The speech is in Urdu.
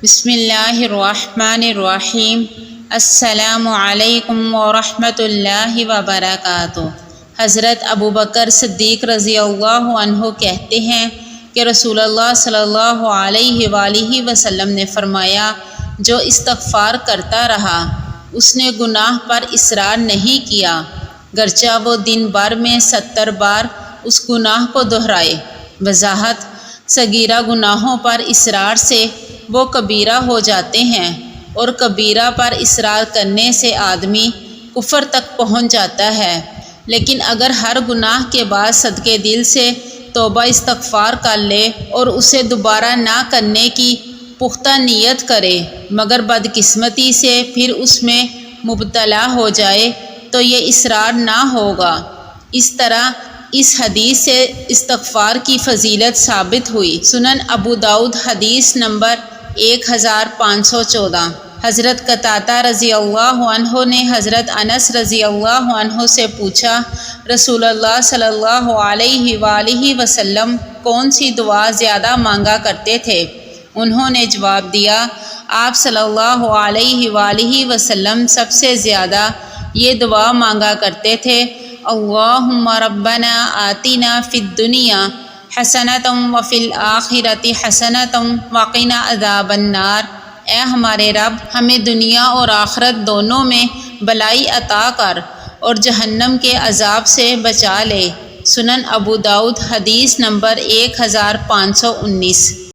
بسم اللہ الرحمن الرحیم۔ السلام علیکم ورحمۃ اللہ وبرکاتہ۔ حضرت ابوبکر صدیق رضی اللہ عنہ کہتے ہیں کہ رسول اللہ صلی اللہ علیہ وآلہ وسلم نے فرمایا، جو استغفار کرتا رہا اس نے گناہ پر اصرار نہیں کیا، گرچہ وہ دن بھر میں 70 بار اس گناہ کو دہرائے۔ وضاحت: صغیرہ گناہوں پر اصرار سے وہ کبیرہ ہو جاتے ہیں، اور کبیرہ پر اصرار کرنے سے آدمی کفر تک پہنچ جاتا ہے۔ لیکن اگر ہر گناہ کے بعد صدقے دل سے توبہ استغفار کر لے اور اسے دوبارہ نہ کرنے کی پختہ نیت کرے، مگر بدقسمتی سے پھر اس میں مبتلا ہو جائے تو یہ اصرار نہ ہوگا۔ اس طرح اس حدیث سے استغفار کی فضیلت ثابت ہوئی۔ سنن ابو داؤد حدیث نمبر 1514۔ حضرت قتادہ رضی اللہ عنہ نے حضرت انس رضی اللہ عنہ سے پوچھا، رسول اللہ صلی اللہ علیہ وآلہ وسلم کون سی دعا زیادہ مانگا کرتے تھے؟ انہوں نے جواب دیا، آپ صلی اللہ علیہ وآلہ وسلم سب سے زیادہ یہ دعا مانگا کرتے تھے، اللہم ربنا آتنا فی الدنیا حسنۃ وفی الآخرۃ حسنۃ وقنا عذاب النار۔ اے ہمارے رب، ہمیں دنیا اور آخرت دونوں میں بھلائی عطا کر اور جہنم کے عذاب سے بچا لے۔ سنن ابو داؤد حدیث نمبر 1519۔